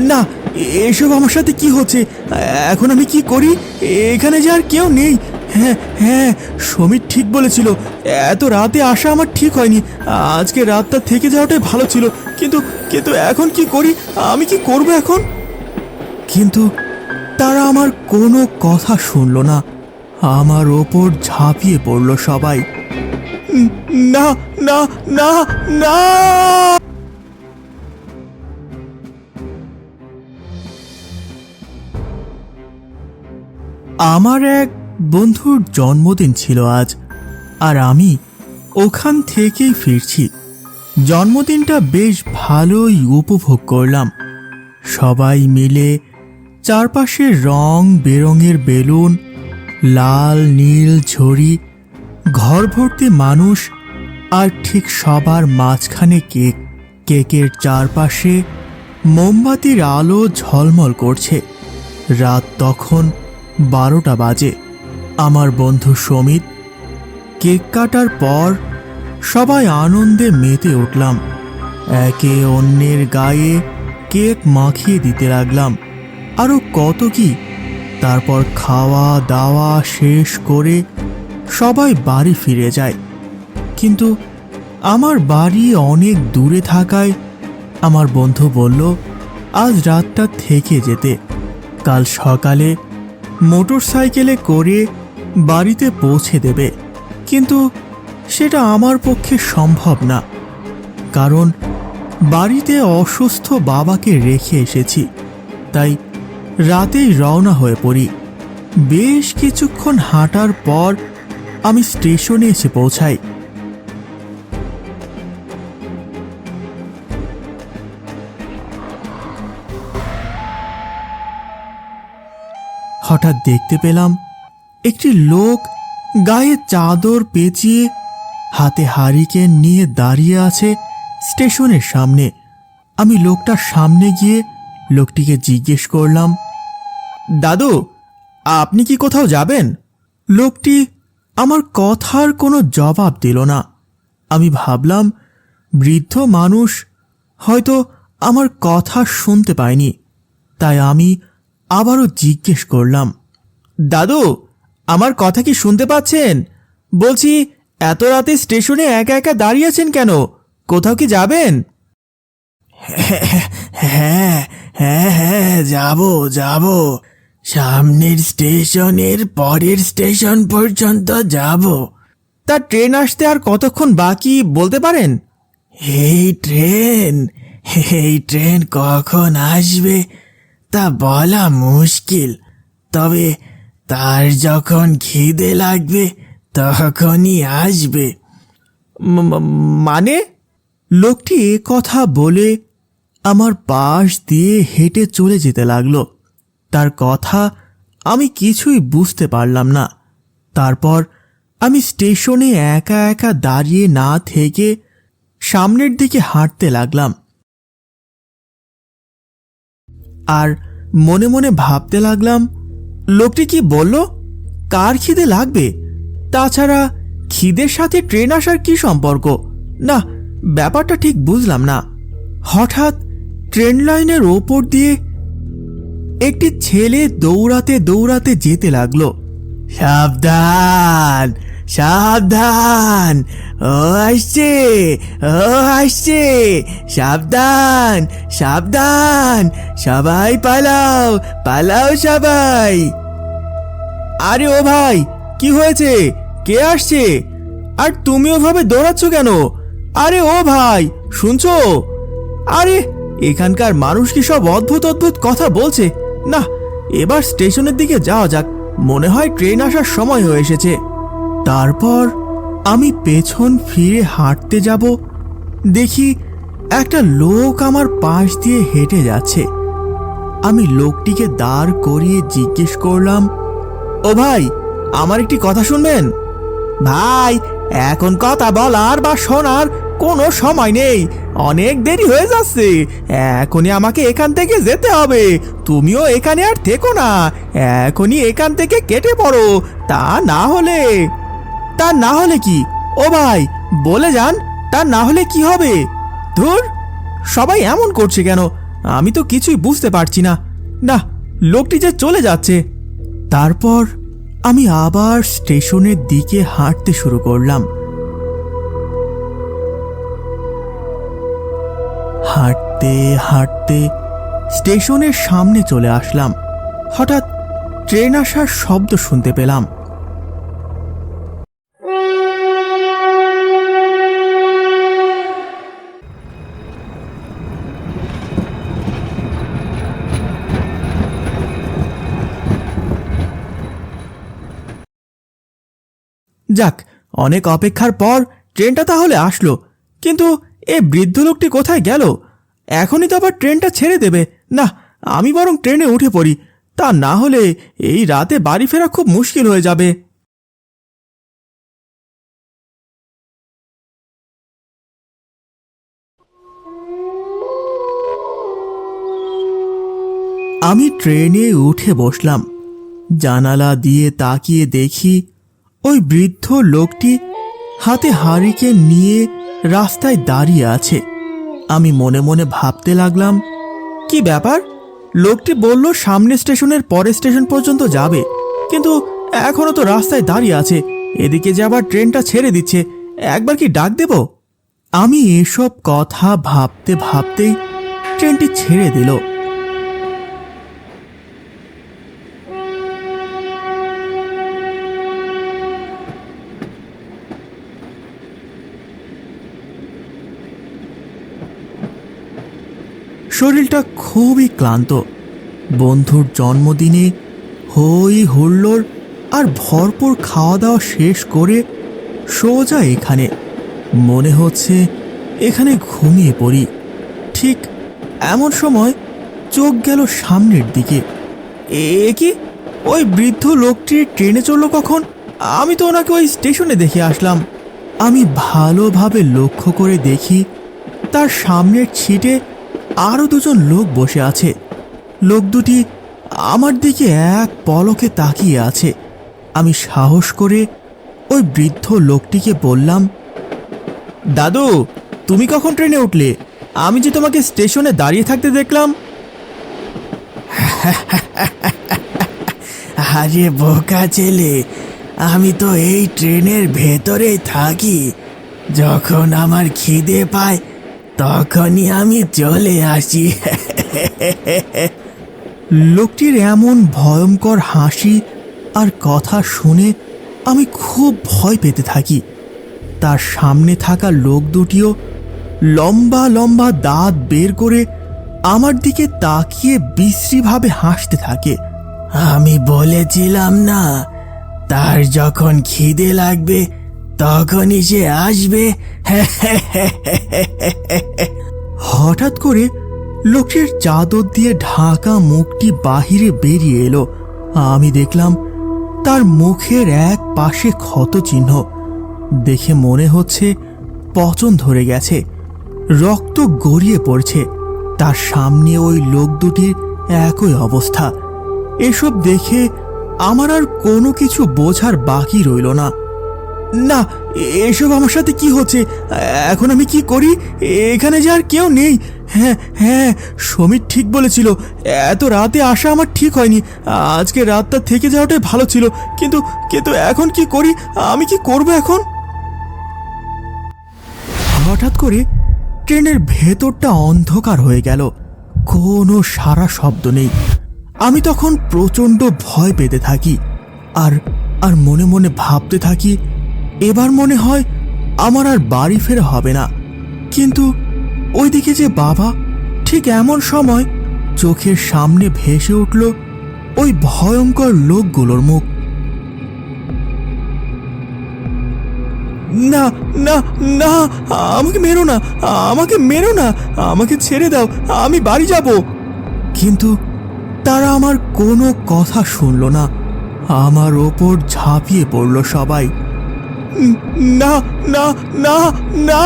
না, এসব আমার সাথে কি হচ্ছে? এখন আমি কি করি? এখানে যে আর কেউ নেই। হ্যাঁ হ্যাঁ, সমীর ঠিক বলেছিল, এত রাতে আসা আমার ঠিক হয়নি। আজকে রাতটা থেকে যাওয়াটাই ভালো ছিল। কিন্তু কিন্তু এখন কি করি? আমি কি করব এখন? কিন্তু তারা আমার কোনো কথা শুনলো না। আমার ওপর ঝাঁপিয়ে পড়ল সবাই। না না না না! আমার এক বন্ধুর জন্মদিন ছিল আজ, আর আমি ওখান থেকেই ফিরছি। জন্মদিনটা বেশ ভালোই উপভোগ করলাম। সবাই মিলে চারপাশে রং বেরঙের বেলুন, লাল নীল ঝড়ি, ঘর ভর্তি মানুষ, আর ঠিক সবার মাঝখানে কেক। কেকের চারপাশে মোমবাতির আলো ঝলমল করছে। রাত তখন 12টা বাজে। আমার বন্ধু সমিত। কেক কাটার পর সবাই আনন্দে মেতে উঠলাম। একে অন্যের গায়ে কেক মাখিয়ে দিতে লাগলাম, আরও কত কি। তারপর খাওয়া দাওয়া শেষ করে সবাই বাড়ি ফিরে যায়। কিন্তু আমার বাড়ি অনেক দূরে থাকায় আমার বন্ধু বলল আজ রাতটা থেকে যেতে, কাল সকালে মোটরসাইকেলে করে বাড়িতে পৌঁছে দেবে। কিন্তু সেটা আমার পক্ষে সম্ভব না, কারণ বাড়িতে অসুস্থ বাবাকে রেখে এসেছি। তাই রাতেই রওনা হয়ে পড়ি। বেশ কিছুক্ষণ হাঁটার পর আমি স্টেশনে এসে পৌঁছাই। হঠাৎ দেখতে পেলাম একটি লোক গায়ে চাদর পেঁচিয়ে হাতে হারিকেন নিয়ে দাঁড়িয়ে আছে স্টেশনের সামনে। আমি লোকটার সামনে গিয়ে লোকটিকে জিজ্ঞেস করলাম, দাদু, আপনি কি কোথাও যাবেন? লোকটি আমার কথার কোনো জবাব দিল না। আমি ভাবলাম বৃদ্ধ মানুষ হয়তো আমার কথা শুনতে পায়নি। তাই আমি আবারও জিজ্ঞেস করলাম, দাদু, আমার কথা কি শুনতে পাচ্ছেন? বলছি, এত রাতে স্টেশনে একা একা দাঁড়িয়ে আছেন কেন? কোথাও কি যাবেন? হ্যাঁ হ্যাঁ হ্যাঁ, যাবো যাবো, সামনের স্টেশনের পরের স্টেশন পর্যন্ত যাব। তা ট্রেন আসতে আর কতক্ষণ বাকি বলতে পারেন? এই ট্রেন কখন আসবে তা বলা মুশকিল, তবে তার যখন খিদে লাগবে তখনই আসবে। মানে? লোকটি এ কথা বলে আমার পাশ দিয়ে হেঁটে চলে যেতে লাগলো। তার কথা আমি কিছুই বুঝতে পারলাম না। তারপর আমি স্টেশনে একা একা দাঁড়িয়ে না থেকে সামনের দিকে হাঁটতে লাগলাম, আর মনে মনে ভাবতে লাগলাম, লোকটি কি বলল? কার খিদে লাগবে? তাছাড়া খিদের সাথে ট্রেন আসার কি সম্পর্ক? না, ব্যাপারটা ঠিক বুঝলাম না। হঠাৎ ট্রেন লাইনের ওপর দিয়ে একটি ছেলে দৌড়াতে দৌড়াতে যেতে লাগলো। সাবধান সাবধান, ও আসছে, ও আসছে, সাবধান সাবধান, সবাই পালাও পালাও সবাই। আরে ও ভাই, কি হয়েছে? কে আসছে? আর তুমি ওভাবে দৌড়াচ্ছ কেন? আরে ও ভাই, শুনছো? আরে এখানকার মানুষ কি সব অদ্ভুত অদ্ভুত কথা বলছে। না, এবার স্টেশনের দিকে যাওয়া যাক, মনে হয় ট্রেন আসার সময় হয়ে এসেছে। তারপর আমি পেছন ফিরে হাঁটতে যাব, দেখি একটা লোক আমার পাশ দিয়ে হেঁটে যাচ্ছে। আমি লোকটিকে দাঁড় করিয়ে জিজ্ঞেস করলাম, ও ভাই, আমার একটি কথা শুনবেন? ভাই, এখন কথা বলার বা শোনার কোনো সময় নেই, অনেক দেরি হয়ে যাচ্ছে। এখনই আমাকে এখান থেকে যেতে হবে। তুমিও এখানে আর থেকো না, এখনই এখান থেকে কেটে পড়ো। তা না হলে কি? ও ভাই, বলে যান, তা না হলে কি হবে? ধুর, সবাই এমন করছে কেন? আমি তো কিছুই বুঝতে পারছি না। না, লোকটি যে চলে যাচ্ছে। তারপর আমি আবার স্টেশনের দিকে হাঁটতে শুরু করলাম। হাঁটতে হাঁটতে স্টেশনের সামনে চলে আসলাম। হঠাৎ ট্রেন আসার শব্দ শুনতে পেলাম। যাক, অনেক অপেক্ষার পর ট্রেনটা তাহলে আসলো। কিন্তু এ বৃদ্ধ লোকটি কোথায় গেল? এখনই তো আবার ট্রেনটা ছেড়ে দেবে। না, আমি বরং ট্রেনে উঠে পড়ি। তা না হলে এই রাতে বাড়ি ফেরা খুব মুশকিল হয়ে যাবে। আমি ট্রেনে উঠে বসলাম। জানালা দিয়ে তাকিয়ে দেখি ওই বৃদ্ধ লোকটি হাতে হারিকেন নিয়ে রাস্তায় দাঁড়িয়ে আছে। আমি মনে মনে ভাবতে লাগলাম, কি ব্যাপার? লোকটি বলল সামনে স্টেশনের পরের স্টেশন পর্যন্ত যাবে, কিন্তু এখনো তো রাস্তায় দাঁড়িয়ে আছে। এদিকে যে আবার ট্রেনটা ছেড়ে দিচ্ছে, একবার কি ডাক দেব? আমি এসব কথা ভাবতে ভাবতেই ট্রেনটি ছেড়ে দিল। শরীরটা খুবই ক্লান্ত। বন্ধুর জন্মদিনে হই হুল্লোড় আর ভরপুর খাওয়া দাওয়া শেষ করে সোজা এখানে। মনে হচ্ছে এখানে ঘুমিয়ে পড়ি। ঠিক এমন সময় চোখ গেল সামনের দিকে। এ কি? ওই বৃদ্ধ লোকটি ট্রেনে চলল কখন? আমি তো ওনাকে ওই স্টেশনে দেখে আসলাম। আমি ভালোভাবে লক্ষ্য করে দেখি তার সামনের সিটে আরও দুজন লোক বসে আছে। লোক দুটি আমার দিকে এক পলকে তাকিয়ে আছে। আমি সাহস করে ওই বৃদ্ধ লোকটিকে বললাম, দাদু, তুমি কখন ট্রেনে উঠলে? আমি যে তোমাকে স্টেশনে দাঁড়িয়ে থাকতে দেখলাম। আরে বোকা ছেলে, আমি তো এই ট্রেনের ভেতরেই থাকি। যখন আমার খিদে পায় তখনই আমি চলে আসি। লোকটির এমন ভয়ঙ্কর হাসি আর কথা শুনে আমি খুব ভয় পেতে থাকি। তার সামনে থাকা লোক দুটিও লম্বা লম্বা দাঁত বের করে আমার দিকে তাকিয়ে বিশ্রীভাবে হাসতে থাকে। আমি বলেছিলাম না, তার যখন খিদে লাগবে তখনই সে আসবে। হঠাৎ করে লোকটির চাদর দিয়ে ঢাকা মুখটি বাহিরে বেরিয়ে এলো। আমি দেখলাম তার মুখের এক পাশে ক্ষত চিহ্ন। দেখে মনে হচ্ছে পচন ধরে গেছে, রক্ত গড়িয়ে পড়ছে। তার সামনে ওই লোক দুটির একই অবস্থা। এসব দেখে আমার আর কোনো কিছু বোঝার বাকি রইল না। না, এসব আমার সাথে কি হচ্ছে? এখন আমি কি করি? এখানে যে আর কেউ নেই। হ্যাঁ হ্যাঁ, সমীর ঠিক বলেছিল, এত রাতে আসা আমার ঠিক হয়নি। আজকে রাতটা থেকে যাওয়াটাই ভালো ছিল। কিন্তু কিন্তু এখন কি করি? আমি কি করব এখন? হঠাৎ করে ট্রেনের ভেতরটা অন্ধকার হয়ে গেল। কোনো সারা শব্দ নেই। আমি তখন প্রচণ্ড ভয় পেতে থাকি আর আর মনে মনে ভাবতে থাকি, এবার মনে হয় আমার আর বাড়ি ফেরা হবে না। কিন্তু ওইদিকে যে বাবা, ঠিক এমন সময় চোখের সামনে ভেসে উঠল ওই ভয়ঙ্কর লোকগুলোর মুখ। না না না, আমাকে মেরো না, আমাকে মেরো না, আমাকে ছেড়ে দাও, আমি বাড়ি যাব। কিন্তু তারা আমার কোনো কথা শুনল না। আমার ওপর ঝাঁপিয়ে পড়ল সবাই। না না না না!